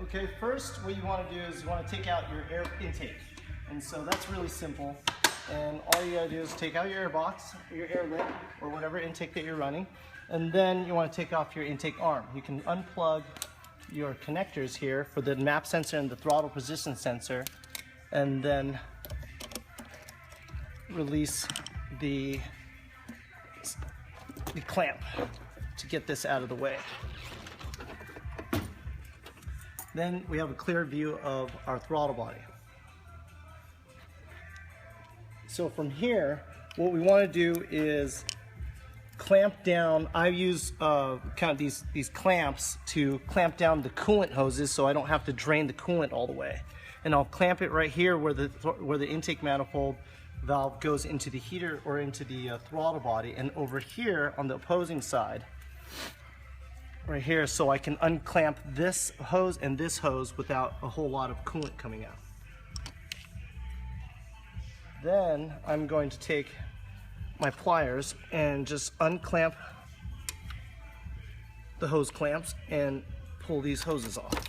Okay, first what you want to do is you want to take out your air intake. And so that's really simple. And all you gotta do is take out your air box, your airlet, or whatever intake that you're running. And then you want to take off your intake arm. You can unplug your connectors here for the map sensor and the throttle position sensor, and then release the clamp to get this out of the way. Then we have a clear view of our throttle body. So from here, what we want to do is clamp down. I use kind of these clamps to clamp down the coolant hoses so I don't have to drain the coolant all the way. And I'll clamp it right here where the intake manifold valve goes into the heater or into the throttle body, and over here on the opposing side, right here, so I can unclamp this hose and this hose without a whole lot of coolant coming out. Then I'm going to take my pliers and just unclamp the hose clamps and pull these hoses off.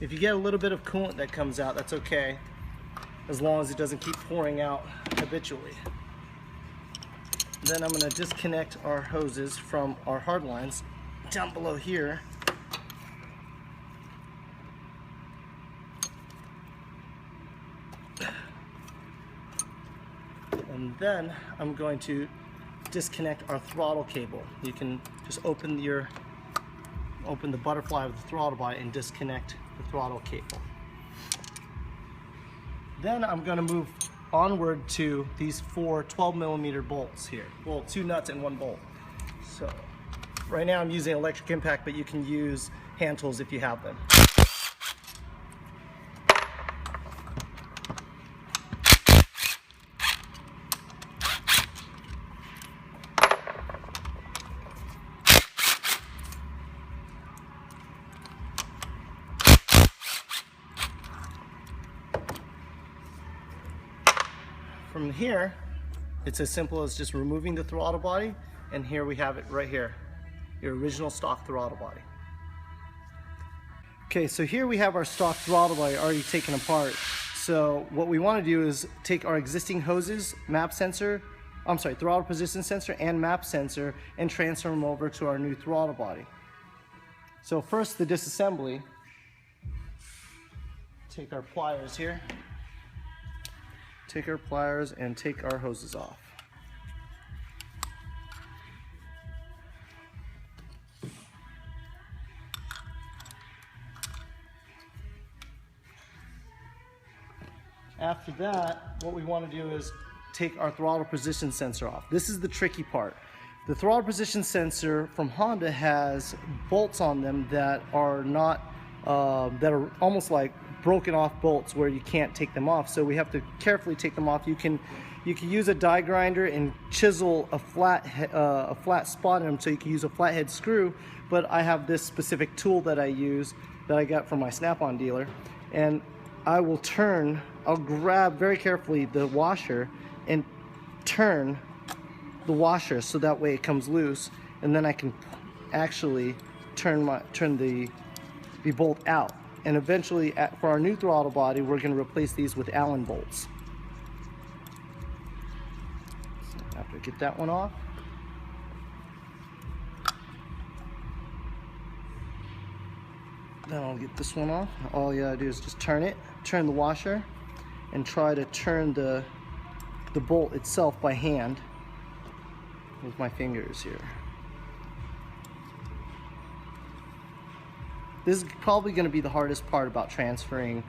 If you get a little bit of coolant that comes out, that's okay, as long as it doesn't keep pouring out habitually. Then I'm going to disconnect our hoses from our hard lines down below here. And then I'm going to disconnect our throttle cable. You can just open the butterfly of the throttle body and disconnect the throttle cable. Then I'm going to move onward to these 4 12mm bolts here. Well, 2 nuts and 1 bolt. So right now I'm using electric impact, but you can use hand tools if you have them. From here, it's as simple as just removing the throttle body, and here we have it right here, your original stock throttle body. Okay, so here we have our stock throttle body already taken apart. So what we want to do is take our existing hoses, throttle position sensor and map sensor, and transfer them over to our new throttle body. So first, the disassembly. Take our pliers here. Take our pliers and take our hoses off. After that, what we want to do is take our throttle position sensor off. This is the tricky part. The throttle position sensor from Honda has bolts on them that are not, that are almost like broken off bolts where you can't take them off, so we have to carefully take them off. You can use a die grinder and chisel a flat spot in them, so you can use a flathead screw, but I have this specific tool that I use that I got from my Snap-on dealer, and I'll grab very carefully the washer and turn the washer so that way it comes loose, and then I can actually turn the bolt out. And eventually, for our new throttle body, we're going to replace these with Allen bolts. So after I get that one off, then I'll get this one off. All you gotta do is just turn the washer, and try to turn the bolt itself by hand with my fingers here. This is probably going to be the hardest part about transferring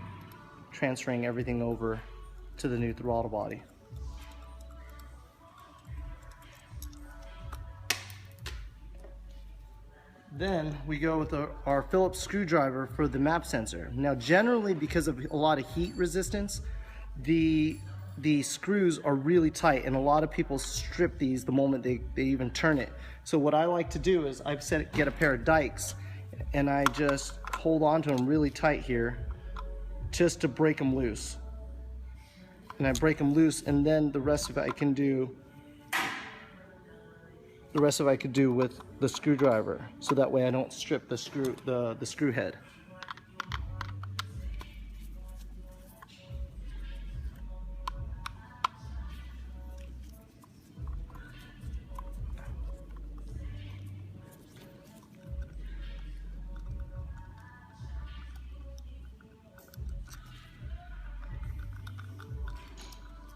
everything over to the new throttle body. Then we go with our Phillips screwdriver for the map sensor. Now generally, because of a lot of heat resistance, the screws are really tight, and a lot of people strip these the moment they even turn it. So what I like to do is get a pair of dikes, and I just hold on to them really tight here just to break them loose. And I break them loose, and then the rest of it I can do the rest of it I could do with the screwdriver, so that way I don't strip the screw head.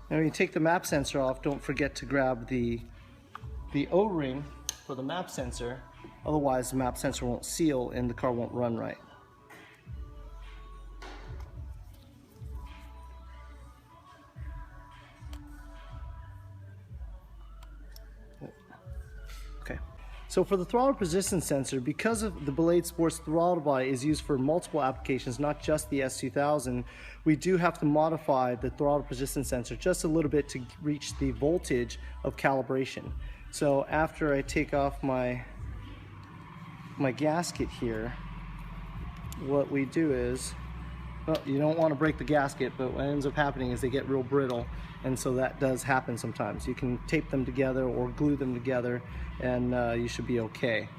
Now when you take the map sensor off, don't forget to grab the O-ring for the map sensor, otherwise the map sensor won't seal and the car won't run right. Okay. So for the throttle position sensor, because of the Ballade Sports throttle body is used for multiple applications, not just the S2000, we do have to modify the throttle position sensor just a little bit to reach the voltage of calibration. So after I take off my gasket here, what we do is, well, you don't want to break the gasket, but what ends up happening is they get real brittle, and so that does happen sometimes. You can tape them together or glue them together, and you should be okay.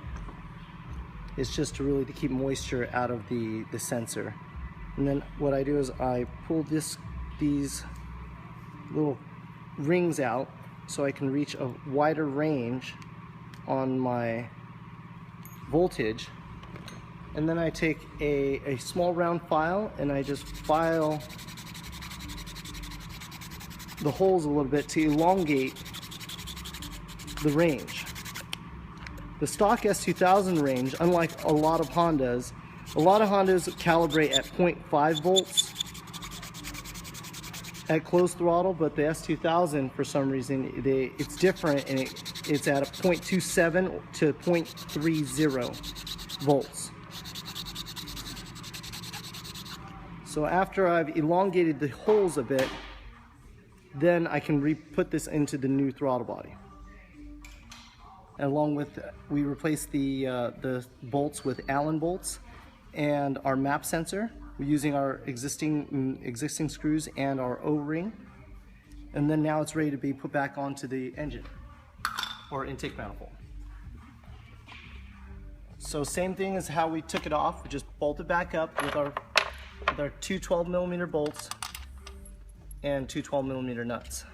It's just to really keep moisture out of the sensor. And then what I do is I pull these little rings out so I can reach a wider range on my voltage. And then I take a small round file and I just file the holes a little bit to elongate the range. The stock S2000 range, unlike a lot of Hondas calibrate at 0.5 volts at closed throttle, but the S2000 for some reason it's different, and it's at a 0.27 to 0.30 volts. So after I've elongated the holes a bit, then I can put this into the new throttle body. Along with, we replace the bolts with Allen bolts and our map sensor. We're using our existing screws and our O-ring. And then now it's ready to be put back onto the engine or intake manifold. So same thing as how we took it off. We just bolt it back up with our two 12mm bolts and two 12mm nuts.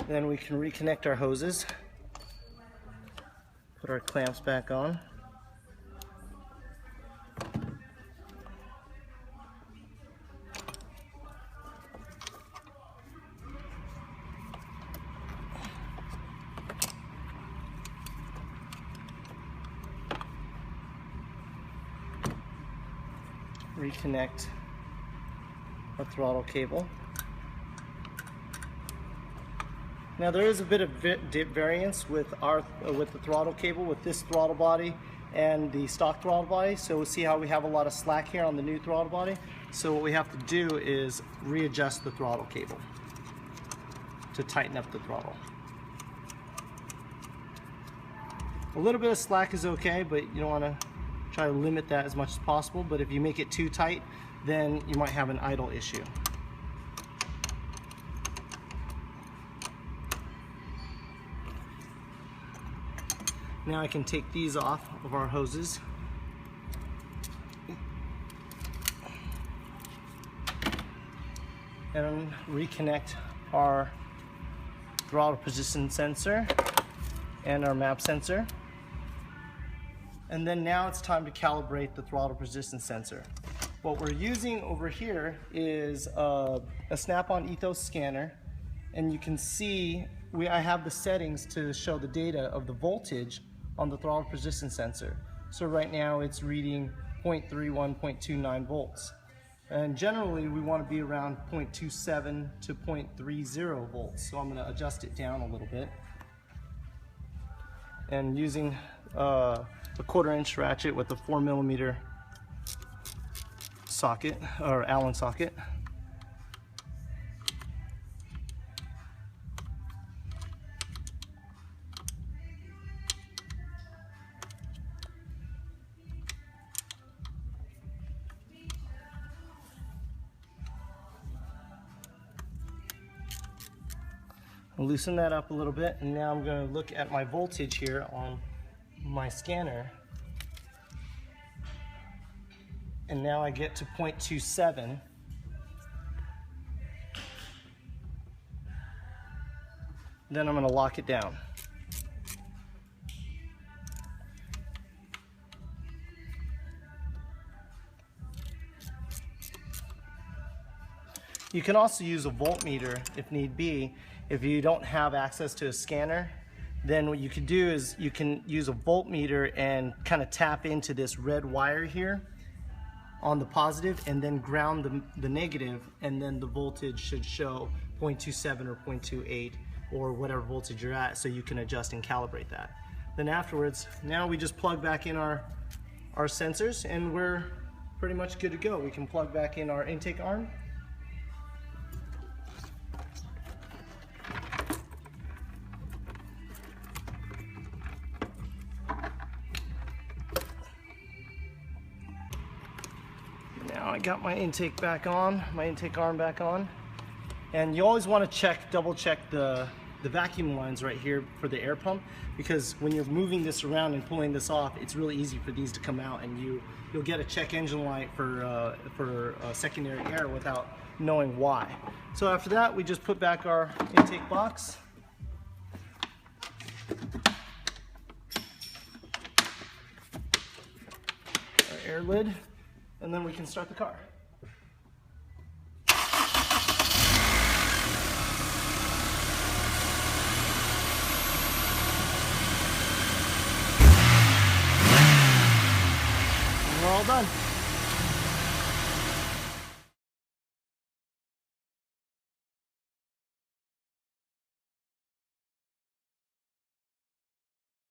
Then we can reconnect our hoses, put our clamps back on. Reconnect our throttle cable. Now there is a bit of variance with the throttle cable with this throttle body and the stock throttle body. So we'll see how we have a lot of slack here on the new throttle body. So what we have to do is readjust the throttle cable to tighten up the throttle. A little bit of slack is okay, but you don't want to try to limit that as much as possible. But if you make it too tight, then you might have an idle issue. Now I can take these off of our hoses. And reconnect our throttle position sensor and our map sensor. And then now it's time to calibrate the throttle position sensor. What we're using over here is a Snap-on Ethos scanner, and you can see I have the settings to show the data of the voltage on the throttle position sensor. So right now it's reading 0.31, 0.29 volts. And generally we want to be around 0.27 to 0.30 volts. So I'm going to adjust it down a little bit. And using a 1/4-inch ratchet with a 4mm socket or Allen socket. I'll loosen that up a little bit, and now I'm going to look at my voltage here on my scanner. And now I get to 0.27. Then I'm going to lock it down. You can also use a voltmeter if need be. If you don't have access to a scanner, then what you could do is you can use a voltmeter and kind of tap into this red wire here on the positive and then ground the negative, and then the voltage should show 0.27 or 0.28 or whatever voltage you're at, so you can adjust and calibrate that. Then afterwards, now we just plug back in our sensors and we're pretty much good to go. We can plug back in our intake arm. Now I got my intake back on, my intake arm back on. And you always want to double check the vacuum lines right here for the air pump, because when you're moving this around and pulling this off, it's really easy for these to come out, and you'll get a check engine light for secondary air without knowing why. So after that, we just put back our intake box. Our air lid. And then we can start the car. And we're all done.